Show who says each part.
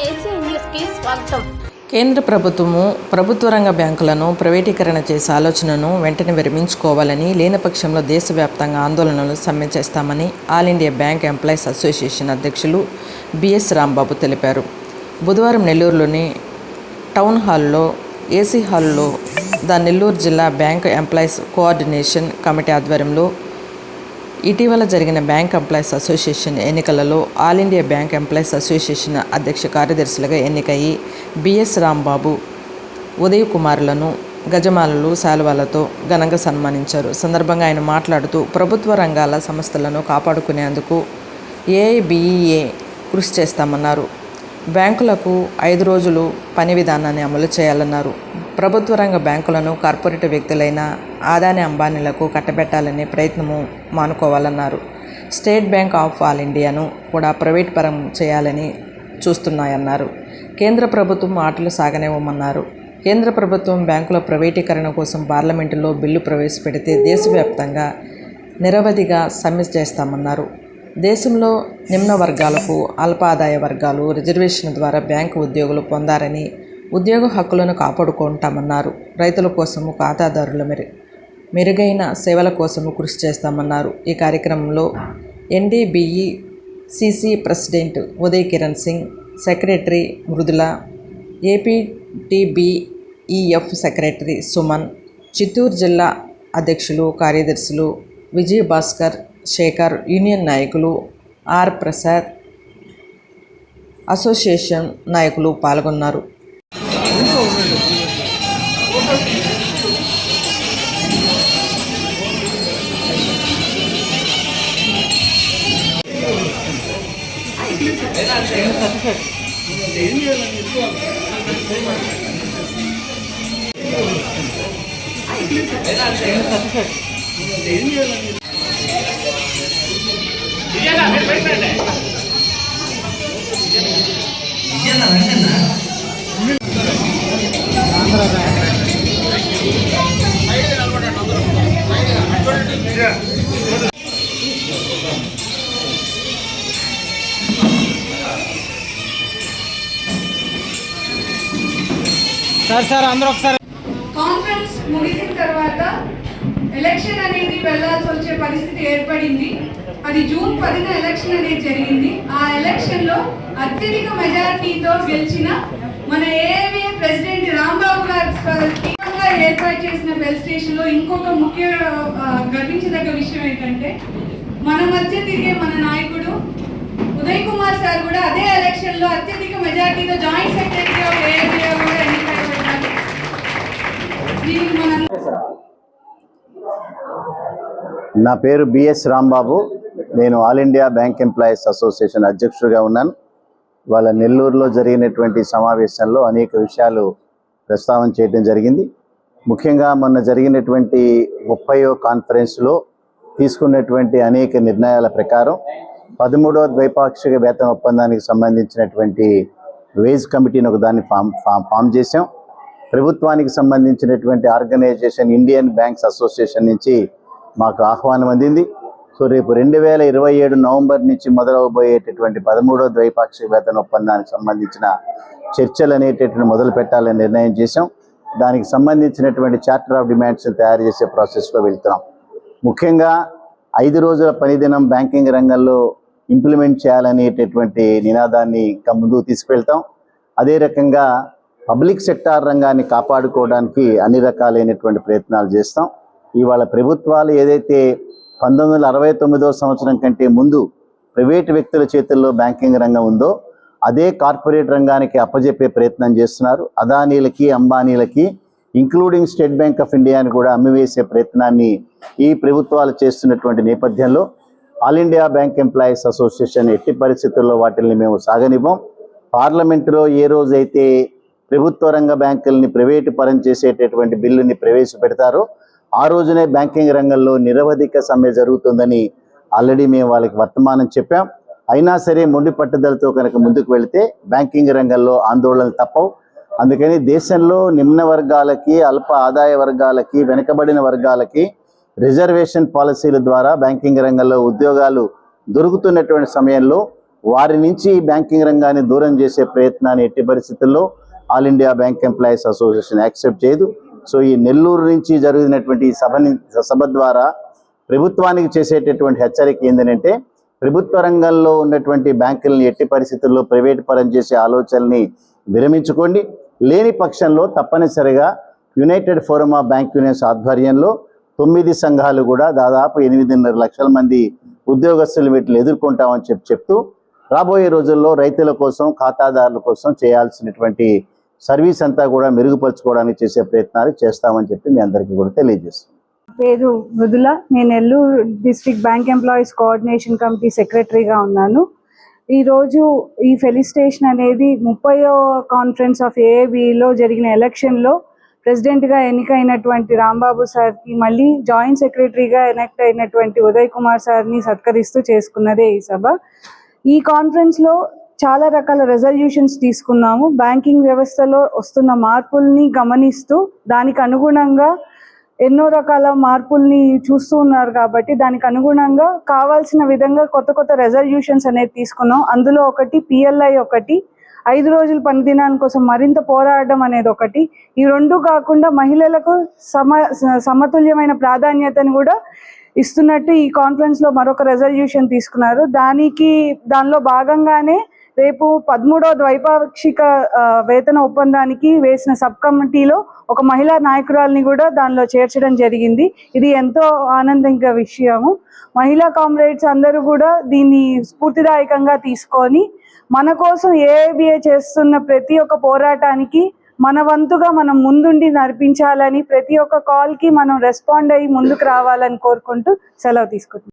Speaker 1: AC న్యూస్కి స్వాగతం.
Speaker 2: కేంద్ర ప్రభుత్వము ప్రభుత్వ రంగ బ్యాంకులను ప్రైవేటీకరణ చేసే ఆలోచనను వెంటనే విరమించుకోవాలని, లేని పక్షంలో దేశవ్యాప్తంగా ఆందోళనలు సమ్మె చేస్తామని all India bank employees association అధ్యక్షులు బిఎస్ రాంబాబు తెలిపారు. బుధవారం నెల్లూరులోని టౌన్ హాల్లో ఏసీ హాల్లో నెల్లూరు జిల్లా బ్యాంక్ ఎంప్లాయీస్ కోఆర్డినేషన్ కమిటీ ఆధ్వర్యంలో ఇటీవల జరిగిన బ్యాంక్ ఎంప్లాయీస్ అసోసియేషన్ ఎన్నికలలో all India bank employees association అధ్యక్ష కార్యదర్శులుగా ఎన్నికయ్యి బిఎస్ రాంబాబు, ఉదయ్ కుమార్లను గజమాలలు, శాలువాలతో ఘనంగా సన్మానించారు. సందర్భంగా ఆయన మాట్లాడుతూ ప్రభుత్వ రంగాల సంస్థలను కాపాడుకునేందుకు ఏఐబిఈఏ కృషి చేస్తామన్నారు. బ్యాంకులకు 5 రోజులు పని విధానాన్ని అమలు చేయాలన్నారు. ప్రభుత్వ రంగ బ్యాంకులను కార్పొరేట్ వ్యక్తులైన అదానీ అంబానీలకు కట్టబెట్టాలనే ప్రయత్నము మానుకోవాలన్నారు. స్టేట్ బ్యాంక్ ఆఫ్ ఆల్ ఇండియాను కూడా ప్రైవేట్ పరం చేయాలని చూస్తున్నాయన్నారు. కేంద్ర ప్రభుత్వం ఆటలు సాగనివ్వమన్నారు. కేంద్ర ప్రభుత్వం బ్యాంకుల ప్రైవేటీకరణ కోసం పార్లమెంటులో బిల్లు ప్రవేశపెడితే దేశవ్యాప్తంగా నిరవధిగా సమ్మె చేస్తామన్నారు. దేశంలో నిమ్న వర్గాలకు, అల్ప ఆదాయ వర్గాలు రిజర్వేషన్ ద్వారా బ్యాంకు ఉద్యోగులు పొందారని, ఉద్యోగ హక్కులను కాపాడుకుంటామన్నారు. రైతుల కోసము, ఖాతాదారుల మెరుగైన సేవల కోసము కృషి చేస్తామన్నారు. ఈ కార్యక్రమంలో NDBECC president Uday Kiran Singh, secretary Mridula, APTBEF secretary Suman, Chittoor జిల్లా అధ్యక్షులు, కార్యదర్శులు విజయ్ భాస్కర్, శేఖర్, యూనియన్ నాయకులు ఆర్ ప్రసాద్, అసోసియేషన్ నాయకులు పాల్గొన్నారు.
Speaker 3: సార్ అందరూ ఒకసారి
Speaker 4: కాన్ఫరెన్స్ ముగిసిన తర్వాత ఎలక్షన్ అనేది వెళ్లాల్సి వచ్చే పరిస్థితి ఏర్పడింది. అది జూన్ 10న ఎలక్షన్ అనేది జరిగింది. ఆ ఎలక్షన్ లో అత్యధిక మెజారిటీతో గెలిచిన మన ఏఐబిఏ ప్రెసిడెంట్ రాంబాబు గారు ఏర్పాటు చేసిన బెల్ స్టేషన్ లో ఇంకొక ముఖ్య గర్వించదగ్గ విషయం ఏంటంటే, మన మధ్య తిరిగే మన నాయకుడు ఉదయ్ కుమార్ సార్ కూడా అదే ఎలక్షన్ లో అత్యధిక మెజారిటీతో జాయింట్ సెక్రటరీ ఆఫ్ ఏఐబిఏ కూడా ఎన్నికయ్యారు. దీనికి మనం
Speaker 5: నా పేరు బిఎస్ రాంబాబు. నేను all India bank employees association అధ్యక్షుడిగా ఉన్నాను. వాళ్ళ నెల్లూరులో జరిగినటువంటి సమావేశంలో అనేక విషయాలు ప్రస్తావన చేయడం జరిగింది. ముఖ్యంగా మొన్న జరిగినటువంటి 30వ కాన్ఫరెన్స్లో తీసుకున్నటువంటి అనేక నిర్ణయాల ప్రకారం 13వ ద్వైపాక్షిక వేతన ఒప్పందానికి సంబంధించినటువంటి వేజ్ కమిటీని ఒకదాన్ని ఫామ్ చేసాం. ప్రభుత్వానికి సంబంధించినటువంటి ఆర్గనైజేషన్ ఇండియన్ బ్యాంక్స్ అసోసియేషన్ నుంచి మాకు ఆహ్వానం అందింది. సో రేపు 2027 నవంబర్ నుంచి మొదలవబోయేటటువంటి 13వ ద్వైపాక్షిక వేతన ఒప్పందానికి సంబంధించిన చర్చలు అనేటటువంటి మొదలు పెట్టాలని నిర్ణయం చేశాం. దానికి సంబంధించినటువంటి చార్టర్ ఆఫ్ డిమాండ్స్ తయారు చేసే ప్రాసెస్లో వెళ్తున్నాం. ముఖ్యంగా 5 రోజుల పనిదినం బ్యాంకింగ్ రంగంలో ఇంప్లిమెంట్ చేయాలనేటటువంటి నినాదాన్ని ఇంకా ముందుకు తీసుకువెళ్తాం. అదే రకంగా పబ్లిక్ సెక్టార్ రంగాన్ని కాపాడుకోవడానికి అన్ని రకాలైనటువంటి ప్రయత్నాలు చేస్తాం. ఇవాళ ప్రభుత్వాలు ఏదైతే 1969వ సంవత్సరం కంటే ముందు ప్రైవేటు వ్యక్తుల చేతుల్లో బ్యాంకింగ్ రంగం ఉందో అదే కార్పొరేట్ రంగానికి అప్పజెప్పే ప్రయత్నం చేస్తున్నారు. అదానీలకి, అంబానీలకి, ఇంక్లూడింగ్ స్టేట్ బ్యాంక్ ఆఫ్ ఇండియాని కూడా అమ్మివేసే ప్రయత్నాన్ని ఈ ప్రభుత్వాలు చేస్తున్నటువంటి నేపథ్యంలో all India bank employees association ఎట్టి పరిస్థితుల్లో వాటిని మేము సాగనివ్వం. పార్లమెంటులో ఏ రోజైతే ప్రభుత్వ రంగ బ్యాంకుల్ని ప్రైవేటు పరం చేసేటటువంటి బిల్లుని ప్రవేశపెడతారో ఆ రోజునే బ్యాంకింగ్ రంగంలో నిరవధిక సమ్మె జరుగుతుందని ఆల్రెడీ మేము వాళ్ళకి వర్తమానం చెప్పాం. అయినా సరే మొండి పట్టుదలతో కనుక ముందుకు వెళితే బ్యాంకింగ్ రంగంలో ఆందోళనలు తప్పవు. అందుకని దేశంలో నిమ్న వర్గాలకి, అల్ప ఆదాయ వర్గాలకి, వెనుకబడిన వర్గాలకి రిజర్వేషన్ పాలసీల ద్వారా బ్యాంకింగ్ రంగంలో ఉద్యోగాలు దొరుకుతున్నటువంటి సమయంలో వారి నుంచి బ్యాంకింగ్ రంగాన్ని దూరం చేసే ప్రయత్నాన్ని ఎట్టి పరిస్థితుల్లో all India bank employees association accept చేయదు. సో ఈ నెల్లూరు నుంచి జరిగినటువంటి ఈ సభ ద్వారా ప్రభుత్వానికి చేసేటటువంటి హెచ్చరిక ఏంటంటే, ప్రభుత్వ రంగంలో ఉన్నటువంటి బ్యాంకులను ఎట్టి పరిస్థితుల్లో ప్రైవేట్ పరం చేసే ఆలోచనల్ని విరమించుకోండి. లేని పక్షంలో తప్పనిసరిగా United forum of bank unions ఆధ్వర్యంలో 9 సంఘాలు కూడా దాదాపు 8.5 లక్షల మంది ఉద్యోగస్తులు వీటిని ఎదుర్కొంటామని చెప్తూ రాబోయే రోజుల్లో రైతుల కోసం, ఖాతాదారుల కోసం చేయాల్సినటువంటి సర్వీస్ అంతా కూడా మెరుగుపరచుకోవడానికి చేసే ప్రయత్నాలు చేస్తామని చెప్పి మీ అందరికీ కూడా తెలియజేస్తున్నాం.
Speaker 3: పేరు మృదుల. నేను Nellore district bank employees coordination committee సెక్రటరీగా ఉన్నాను. ఈరోజు ఈ ఫెలిసిటేషన్ అనేది 30వ కాన్ఫరెన్స్ ఆఫ్ ఏఏబిలో జరిగిన ఎలక్షన్లో ప్రెసిడెంట్గా ఎన్నికైనటువంటి రాంబాబు సార్కి, మళ్ళీ జాయింట్ సెక్రటరీగా ఎలక్ట్ అయినటువంటి ఉదయ్ కుమార్ సార్ని సత్కరిస్తూ చేసుకున్నదే ఈ సభ. ఈ కాన్ఫరెన్స్లో చాలా రకాల రెజల్యూషన్స్ తీసుకున్నాము. బ్యాంకింగ్ వ్యవస్థలో వస్తున్న మార్పుల్ని గమనిస్తూ దానికి అనుగుణంగా ఎన్నో రకాల మార్పుల్ని చూస్తూ ఉన్నారు కాబట్టి దానికి అనుగుణంగా కావాల్సిన విధంగా కొత్త రెజల్యూషన్స్ అనేది తీసుకున్నాం. అందులో ఒకటి PLI, ఒకటి 5 రోజుల పని దినాల కోసం మరింత పోరాడడం అనేది ఒకటి. ఈ రెండు కాకుండా మహిళలకు సమతుల్యమైన ప్రాధాన్యతను కూడా ఇస్తున్నట్టు ఈ కాన్ఫరెన్స్లో మరొక రెజల్యూషన్ తీసుకున్నారు. దానిలో భాగంగానే రేపు 13వ ద్వైపాక్షిక వేతన ఒప్పందానికి వేసిన సబ్ కమిటీలో ఒక మహిళా నాయకురాలని కూడా దానిలో చేర్చడం జరిగింది. ఇది ఎంతో ఆనందంగా విషయము. మహిళా కామ్రేడ్స్ అందరూ కూడా దీన్ని స్ఫూర్తిదాయకంగా తీసుకొని మన కోసం ఏఐబిఏ చేస్తున్న ప్రతి ఒక్క పోరాటానికి మన వంతుగా మనం ముందుండి నడిపించాలని, ప్రతి ఒక్క కాల్కి మనం రెస్పాండ్ అయ్యి ముందుకు రావాలని కోరుకుంటూ సెలవు తీసుకుంటున్నాం.